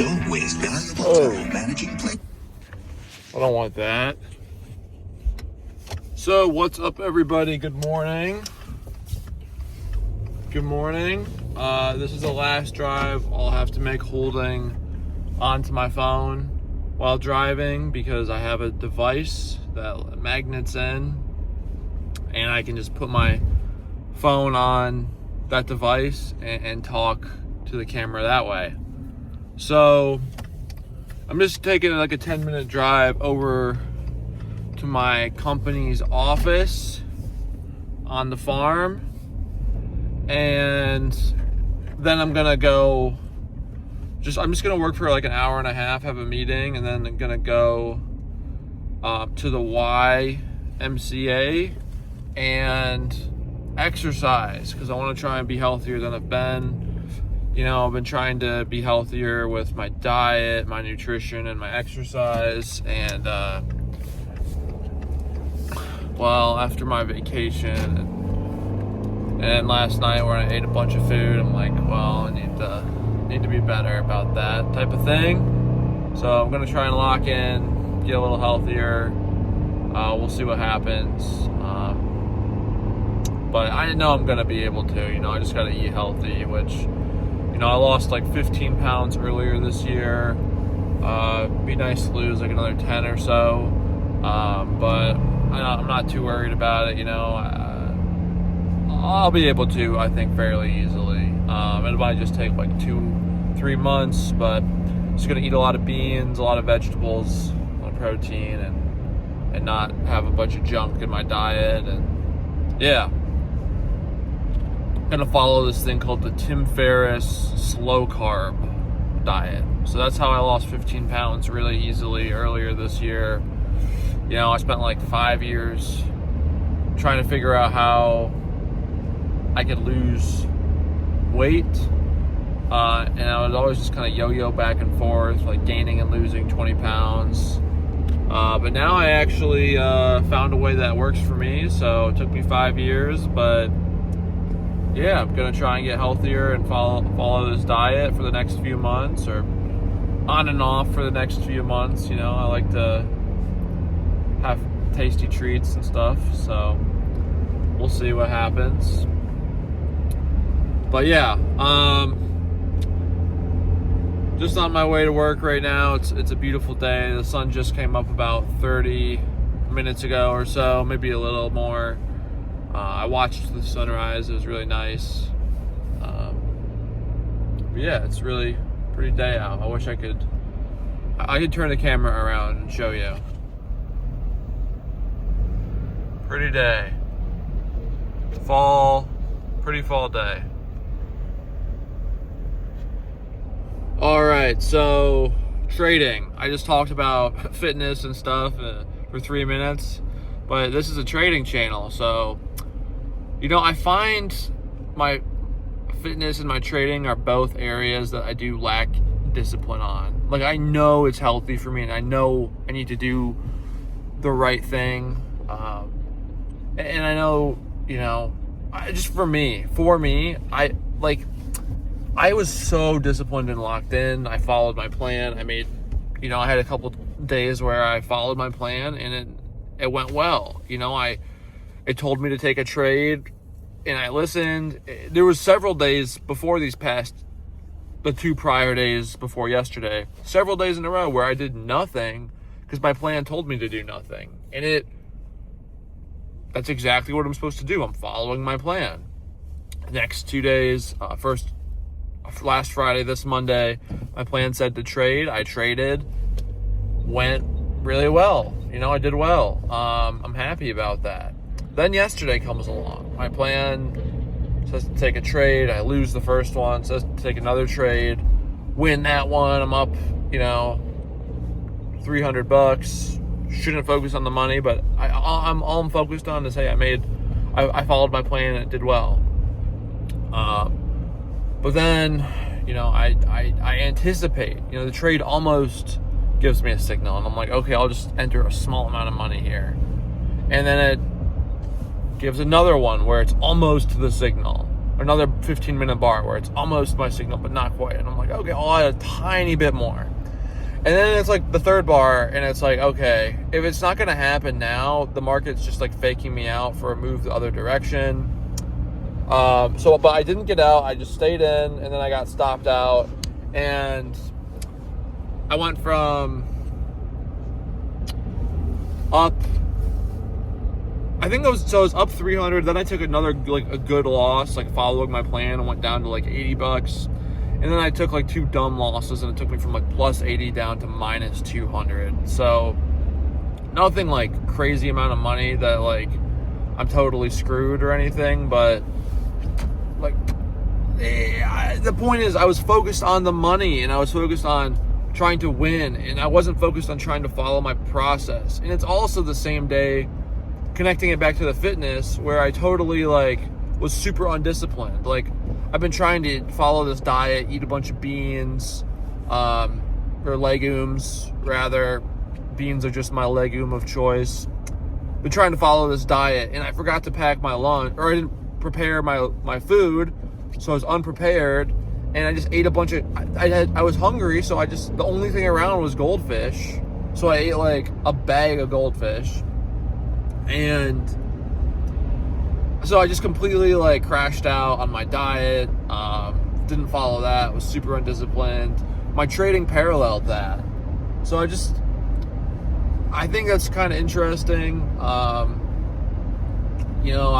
Don't waste valuable time managing play. I don't want that. So, what's up, everybody? Good morning. Good morning. This is the last drive I'll have to make holding onto my phone while driving because I have a device that magnets in, and I can just put my phone on that device and talk to the camera that way. So I'm just taking like a 10-minute drive over to my company's office on the farm, and then I'm gonna go I'm just gonna work for like an hour and a half, have a meeting, and then I'm gonna go to the YMCA and exercise because I want to try and be healthier than I've been. You know, I've been trying to be healthier with my diet, my nutrition, and my exercise. And well, after my vacation and last night where I ate a bunch of food, I'm like, well, I need to be better about that type of thing. So I'm gonna try and lock in, get a little healthier. We'll see what happens. But I know I'm gonna be able to. You know, I just gotta eat healthy, which, you know, I lost like 15 pounds earlier this year. Be nice to lose like another 10 or so. But I'm not too worried about it. You know, I'll be able to, I think, fairly easily. It might just take like 2-3 months, but just gonna eat a lot of beans, a lot of vegetables, a lot of protein, and not have a bunch of junk in my diet. And yeah, gonna follow this thing called the Tim Ferriss slow carb diet. So that's how I lost 15 pounds really easily earlier this year. You know, I spent like 5 years trying to figure out how I could lose weight, and I was always just kind of yo-yo back and forth, like gaining and losing 20 pounds. But now I actually found a way that works for me. So it took me 5 years, but yeah, I'm gonna try and get healthier and follow this diet for the next few months, or on and off for the next few months. You know, I like to have tasty treats and stuff, so we'll see what happens. But yeah, just on my way to work right now. It's a beautiful day. The sun just came up about 30 minutes ago or so, maybe a little more. I watched the sunrise. It was really nice. But yeah, it's really a pretty day out. I wish I could turn the camera around and show you. Pretty day. Pretty fall day. All right, so trading. I just talked about fitness and stuff for 3 minutes, but this is a trading channel. So, you know, I find my fitness and my trading are both areas that I do lack discipline on. Like, I know it's healthy for me, and I know I need to do the right thing. And I know, you know, for me, I was so disciplined and locked in. I followed my plan. I had a couple days where I followed my plan, and it went well. You know, it told me to take a trade, and I listened. There was several days before the 2 prior days before yesterday, several days in a row where I did nothing because my plan told me to do nothing. And that's exactly what I'm supposed to do. I'm following my plan. The next 2 days, last Friday, this Monday, my plan said to trade. I traded, went really well. You know, I did well. I'm happy about that. Then yesterday comes along. My plan says to take a trade. I lose the first one. Says to take another trade, win that one. I'm up, you know, $300. Shouldn't focus on the money, but all I'm focused on is, hey, I followed my plan and it did well. But then, you know, I anticipate, you know, the trade almost gives me a signal, and I'm like, okay, I'll just enter a small amount of money here. And then it gives another one where it's almost to the signal. another 15-minute bar where it's almost my signal, but not quite. And I'm like, okay, I'll add a tiny bit more. And then it's like the third bar, and it's like, okay, if it's not going to happen now, the market's just like faking me out for a move the other direction. But I didn't get out. I just stayed in, and then I got stopped out. And I went from up, I think it was up 300. Then I took another, like, a good loss, like following my plan, and went down to like $80. And then I took like 2 dumb losses, and it took me from like plus 80 down to minus 200. So nothing like crazy amount of money that like I'm totally screwed or anything, but like the point is I was focused on the money, and I was focused on trying to win, and I wasn't focused on trying to follow my process. And it's also the same day, connecting it back to the fitness, where I totally like was super undisciplined. Like, I've been trying to follow this diet, eat a bunch of beans, or legumes, rather. Beans are just my legume of choice. Been trying to follow this diet, and I forgot to pack my lunch, or I didn't prepare my food, so I was unprepared, and I just ate a bunch of, I was hungry, so the only thing around was goldfish, so I ate like a bag of goldfish, and so I just completely like crashed out on my diet, didn't follow that, was super undisciplined. My trading paralleled that. So I think that's kind of interesting. You know,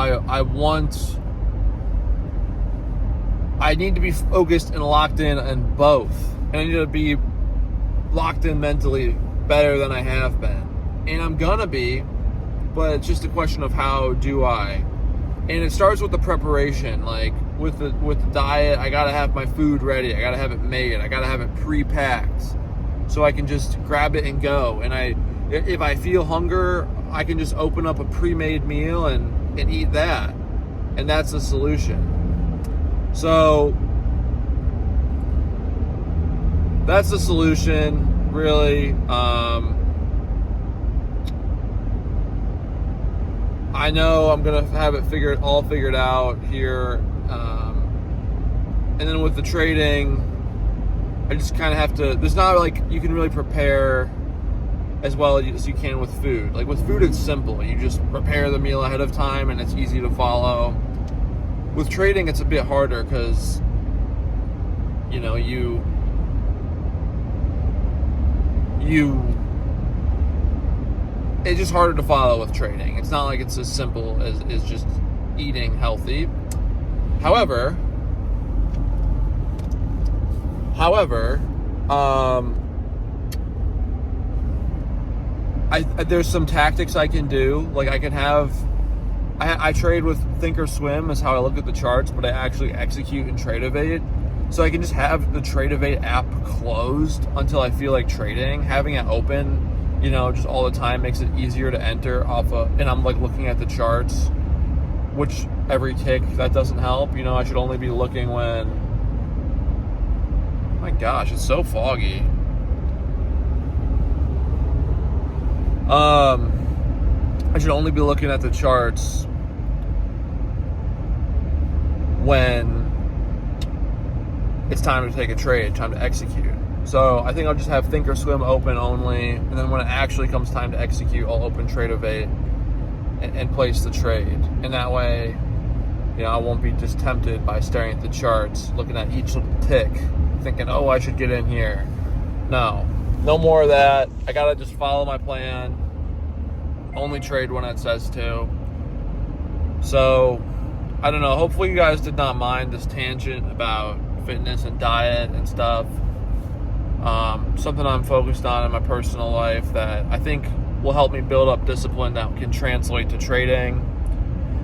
I need to be focused and locked in on both. And I need to be locked in mentally better than I have been. And I'm gonna be, but it's just a question of how do I. And it starts with the preparation. Like with the diet, I gotta have my food ready. I gotta have it made. I gotta have it pre-packed, so I can just grab it and go. And if I feel hunger, I can just open up a pre-made meal and eat that. And that's the solution. So that's the solution, really. I know I'm gonna have it all figured out here, and then with the trading, I just kind of have to. There's not like you can really prepare as well as you can with food. Like with food, it's simple. You just prepare the meal ahead of time, and it's easy to follow. With trading, it's a bit harder because it's just harder to follow with trading. It's not like it's as simple as just eating healthy. However, there's some tactics I can do. Like I trade with Thinkorswim is how I look at the charts, but I actually execute in Tradevate. So I can just have the Tradevate app closed until I feel like trading. Having it open, just all the time makes it easier to enter and I'm like looking at the charts, which every tick, that doesn't help. I should only be looking when, my gosh, it's so foggy. I should only be looking at the charts when it's time to take a trade, time to execute. So I think I'll just have Thinkorswim open only, and then when it actually comes time to execute, I'll open Tradevate and place the trade. And that way, I won't be just tempted by staring at the charts, looking at each little tick, thinking, oh, I should get in here. No more of that. I gotta just follow my plan. Only trade when it says to. So, I don't know. Hopefully you guys did not mind this tangent about fitness and diet and stuff. Something I'm focused on in my personal life that I think will help me build up discipline that can translate to trading.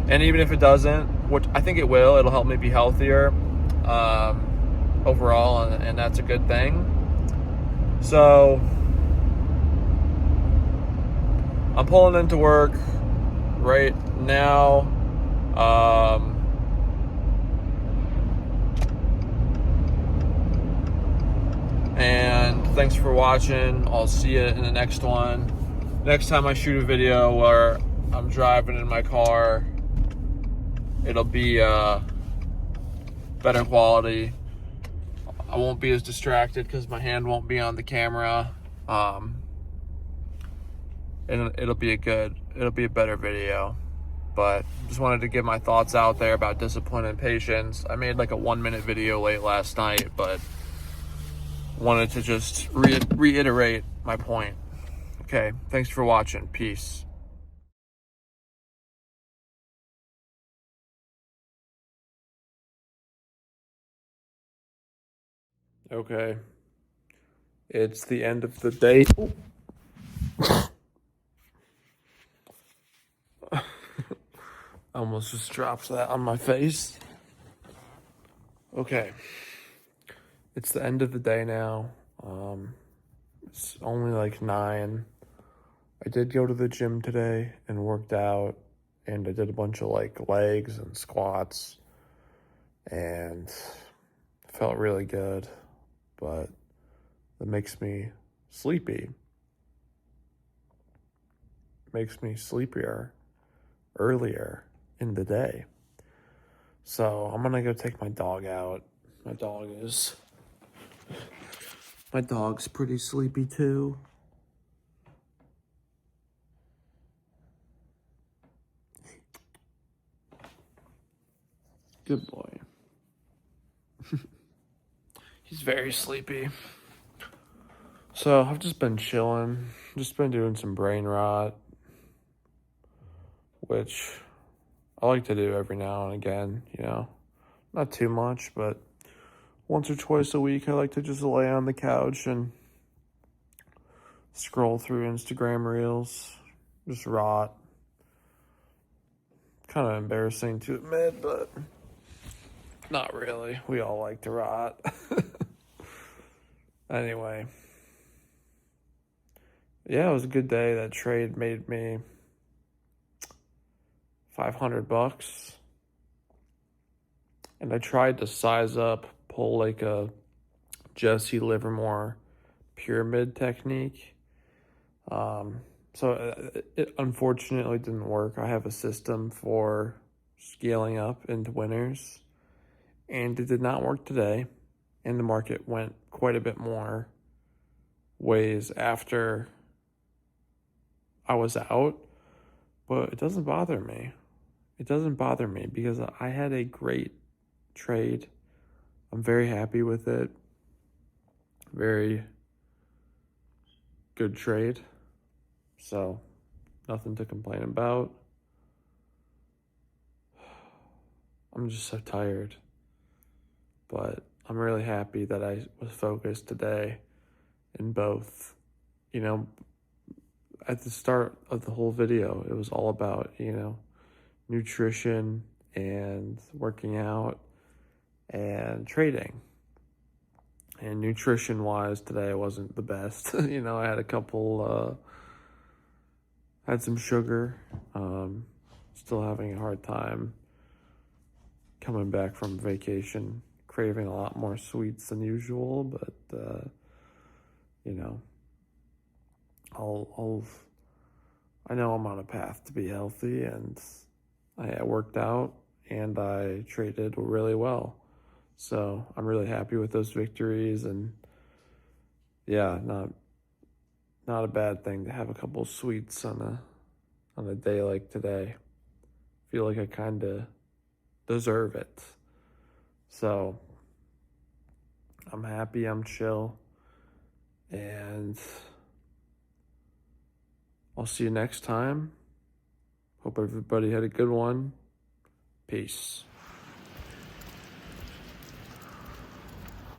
And even if it doesn't, which I think it will, it'll help me be healthier overall, and that's a good thing. So I'm pulling into work right now. And thanks for watching. I'll see you in the next one. Next time I shoot a video where I'm driving in my car, it'll be better quality. I won't be as distracted because my hand won't be on the camera. And it'll be a better video. But just wanted to get my thoughts out there about discipline and patience. I made like a 1-minute video late last night, but wanted to just reiterate my point. Okay, thanks for watching. Peace. Okay, it's the end of the day. Almost just dropped that on my face. Okay, it's the end of the day now. It's only like 9. I did go to the gym today and worked out, and I did a bunch of like legs and squats, and felt really good, but it makes me sleepy. Makes me sleepier earlier in the day. So I'm gonna go take my dog out. My dog's pretty sleepy too. Good boy. He's very sleepy. So I've just been chilling, just been doing some brain rot, which I like to do every now and again, you know, not too much, but once or twice a week, I like to just lay on the couch and scroll through Instagram reels, just rot. Kind of embarrassing to admit, but not really. We all like to rot. Anyway. Yeah, it was a good day. That trade made me $500. And I tried to size up, pull like a Jesse Livermore pyramid technique. So it unfortunately didn't work. I have a system for scaling up into winners, and it did not work today. And the market went quite a bit more ways after I was out, but it doesn't bother me. It doesn't bother me because I had a great trade. I'm very happy with it. Very good trade. So, nothing to complain about. I'm just so tired. But I'm really happy that I was focused today in both. You know, at the start of the whole video, it was all about, you know, nutrition and working out and trading. And nutrition wise today wasn't the best. You know, I had a couple had some sugar. Still having a hard time coming back from vacation, craving a lot more sweets than usual, but you know, I know I'm on a path to be healthy, and I worked out and I traded really well. So I'm really happy with those victories, and yeah, not a bad thing to have a couple of sweets on a day like today. Feel like I kind of deserve it. So I'm happy, I'm chill, and I'll see you next time. Hope everybody had a good one. Peace.